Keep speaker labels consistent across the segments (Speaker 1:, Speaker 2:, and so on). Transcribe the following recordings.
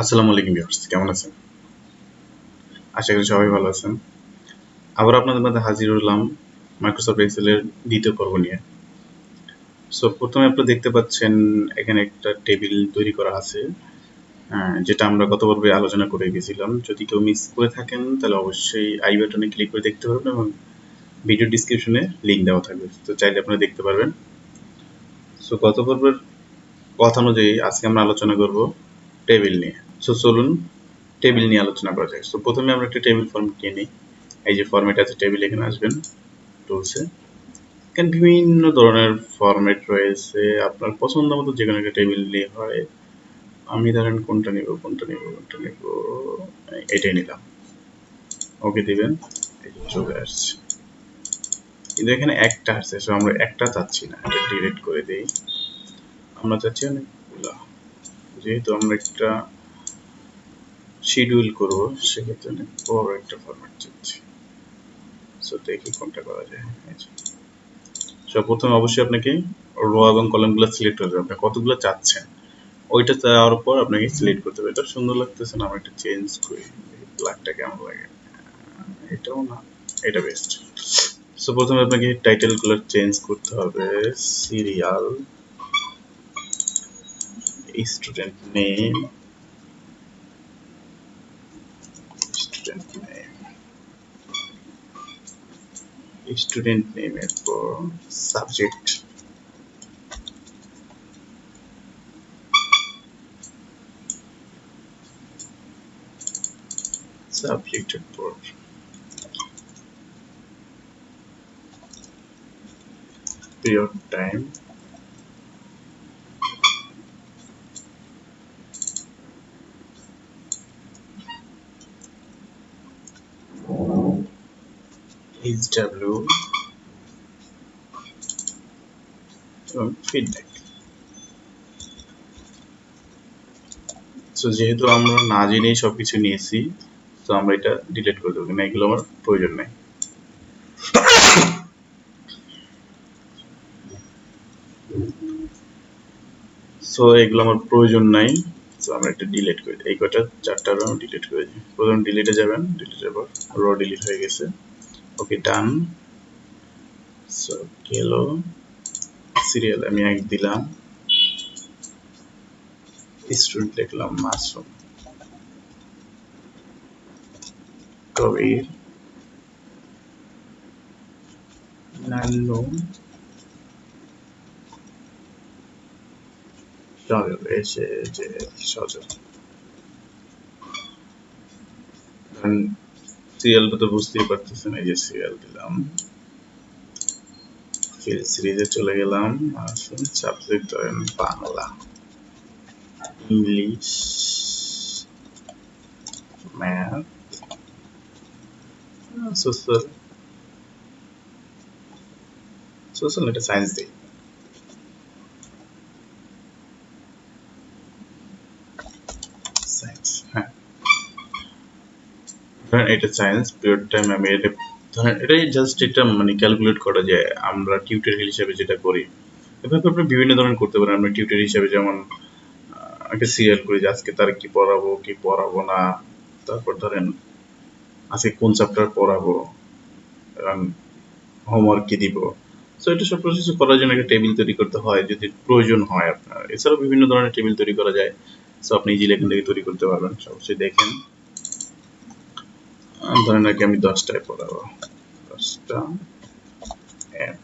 Speaker 1: আসসালামু আলাইকুম ভিউয়ার্স, কেমন আছেন? আশা করি সবাই ভালো আছেন। আবার আপনাদের মধ্যে হাজির হলাম মাইক্রোসফট এক্সেলের দ্বিতীয় পর্ব নিয়ে। সো প্রথমে আপনারা দেখতে পাচ্ছেন এখানে একটা টেবিল তৈরি করা আছে, যেটা আমরা গত পর্বে আলোচনা করে গেছিলাম। যদি কেউ মিস করে থাকেন তাহলে অবশ্যই আই বাটনে ক্লিক করে দেখতে পারবেন এবং ভিডিও ডিসক্রিপশনে লিংক দেওয়া থাকবে, তো চাইলে আপনারা দেখতে পারবেন। সো গত পর্বের কথা অনুযায়ী আজকে আমরা আলোচনা করব টেবিল নিয়ে। সো চলুন টেবিল নিয়ে আলোচনা করা যায়। সো প্রথমে আমরা একটা টেবিল ফর্মেট নিয়ে নিই। এই যে ফরম্যাট আছে টেবিল, এখানে আসবেন টুলসে। এখানে বিভিন্ন ধরনের ফরম্যাট রয়েছে, আপনার পছন্দ মতো যে কোনো একটা টেবিল নিয়ে হয়। আমি ধরেন কোনটা নিব, এটাই নিলাম, ওকে দিবেন, চলে আসছে। কিন্তু এখানে একটা আছে, সো আমরা একটা চাচ্ছি না, এটা ডিলিট করে দেই। আমরা চাচ্ছি অনেকগুলা, যেহেতু আমরা একটা শিডিউল করব সেক্ষেত্রে অনেক বড় একটা ফরম্যাট চাচ্ছি। সো দেখি কোনটা করা যায়। প্রথমে অবশ্যই আপনাকে রো এবং কলামগুলো সিলেক্ট করতে হবে, আপনি কতগুলো চাচ্ছেন ওইটা চাওয়ার পর আপনাকে সিলেক্ট করতে হবে। এটা সুন্দর লাগতেছে না, আমরা একটা চেঞ্জ করি, ব্ল্যাকটা কেমন লাগে, এটাও না, এটা বেস্ট। সো প্রথমে আপনাকে টাইটেল গুলো চেঞ্জ করতে হবে, সিরিয়াল, স্টুডেন্ট নেম, স্টুডেন্ট নেমের পর সাবজেক্ট, সাবজেক্টের পর পিরিয়ড টাইম, HW এবং ফিডব্যাক। সো যেহেতু আমরা না জেনেই সবকিছু নিয়েছি, তো আমরা এটা ডিলিট করে দেবো, না এগুলো আমার প্রয়োজন নেই। সো এগুলো আমার প্রয়োজন নাই, সো আমরা এটা ডিলিট করে দিই। এই কটা চারটা আমি ডিলিট করে দিই। প্রথম ডিলিটে যাবেন, ডিলিটের পর রো ডিলিট হয়ে গেছে, ওকে ডান। সো গেল সিরিয়াল, আমি এক দিলাম, স্টুডেন্ট লিখলাম মাসুম, কবির, নান্নু, সজল, এসে যে সজল। সিরিয়ালটা তো বুঝতেই পারতেছেন, এই যে সিরিয়াল দিলাম, ফিল্ড সিরিজে চলে গেলাম, আসুন সাবজেক্ট ধরেন Bangla, English, math, social, social এটা সায়েন্স দিই, সায়েন্স, হ্যাঁ ধরেন এটা সায়েন্স। পিরিয়ড টাইম আমি এটা ধরেন, এটাই জাস্ট এটা মানে ক্যালকুলেট করা যায় আমরা টিউটোরিয়াল হিসেবে যেটা করি। এভাবে আপনি বিভিন্ন ধরনের করতে পারেন। আমরা টিউটোরিয়াল হিসেবে যেমন একটা সিরিয়াল করি যে আজকে তার কি পড়াবো না, তারপর ধরেন আজকে কোন চ্যাপ্টার পড়াবো, হোমওয়ার্ক কি দিব। সো এটা সব প্রসেস করার জন্য একটা টেবিল তৈরি করতে হয় যদি প্রয়োজন হয় আপনার। এছাড়াও বিভিন্ন ধরনের টেবিল তৈরি করা যায়, সো আপনি ইজিলি এখান থেকে তৈরি করতে পারবেন। অবশ্যই দেখেন, ধরেন নাকি আমি 10টায় পড়াবো, 10টা এম,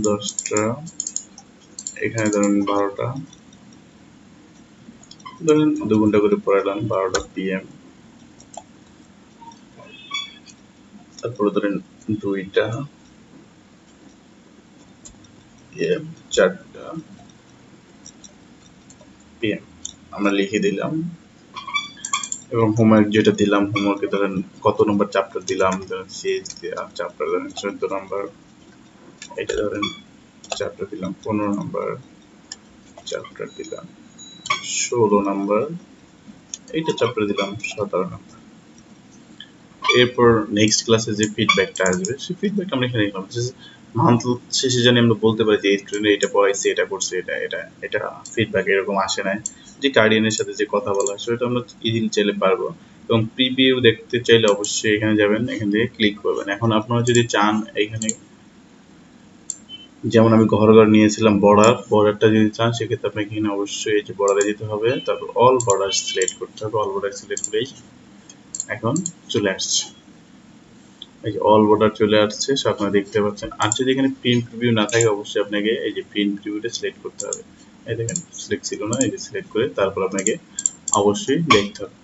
Speaker 1: 10টা, এখানে ধরেন 12টা, ধরেন 2 ঘন্টা করে পড়ালাম, 12টা PM। তারপরে ধরেন 2টা AM, 4টা PM আমরা লিখে দিলাম। এবং হোমওয়ার্ক যেটা দিলাম, হোমওয়ার্কে ধরেন কত নম্বর চ্যাপ্টার দিলাম, ধরেন সিএস চ্যাপ্টার ধরেন 14 নম্বর, এটা ধরেন চ্যাপ্টার দিলাম 15 নম্বর, চ্যাপ্টার দিলাম 16 নম্বর, এইটা চ্যাপ্টার দিলাম 17 নম্বর। এরপর নেক্সট ক্লাসে যে ফিডব্যাকটা আসবে সেই ফিডব্যাকটা আমরা এখানে লিখলাম। মান্থ শেষে জানি আমরা বলতে পারি যে এই স্টুডেন্ট এটা পড়াইছে, এটা করছে, এটা ফিডব্যাক এরকম আসে না। যে গার্ডিয়ানের সাথে যে কথা বলা সেটা আমরা ইজিলি চাইলে পারবো। এবং প্রিভিউ দেখতে চাইলে অবশ্যই এখানে যাবেন, এখান থেকে ক্লিক করবেন। এখন আপনারা যদি চান এখানে, যেমন আমি ঘর নিয়েছিলাম বর্ডারটা যদি চান সেক্ষেত্রে আপনাকে এখানে অবশ্যই এই যে বর্ডারে যেতে হবে, তারপর অল বর্ডার সিলেক্ট করতে হবে। অল বর্ডার সিলেক্ট করেই এখন চলে আসছে, এই যে অল বর্ডার চলে আসছে, সব আপনারা দেখতে পাচ্ছেন। আর যদি এখানে প্রিন্ট প্রিভিউ না থাকে অবশ্যই আপনাকে এই যে প্রিন্ট প্রিভিউটা সিলেক্ট করতে হবে। এই দেখেন সিলেক্ট ছিল না, এই যে সিলেক্ট করে তারপর আপনাকে অবশ্যই দেখতে হবে।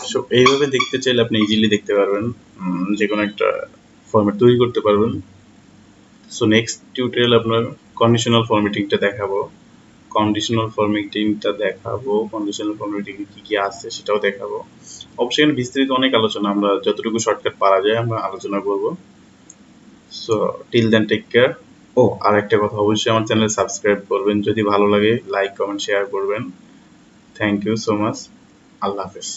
Speaker 1: সো এইভাবে দেখতে চাইলে আপনি ইজিলি দেখতে পারবেন, যে কোনো একটা ফরম্যাট তৈরি করতে পারবেন। সো নেক্সট টিউটোরিয়াল আপনার কন্ডিশনাল ফরম্যাটিংটা দেখাবো। কন্ডিশনাল ফরম্যাটিং কি কি আছে সেটাও দেখাবো। অবশ্যই এখানে বিস্তারিত অনেক আলোচনা, আমরা যতটুকু শর্টকাট পারা যায় আমরা আলোচনা করব। So till then take care. ও আর একটা কথা, অবশ্যই আমার চ্যানেল সাবস্ক্রাইব করবেন, যদি ভালো লাগে লাইক কমেন্ট শেয়ার করবেন। Thank you so much. আল্লাহ হাফেজ।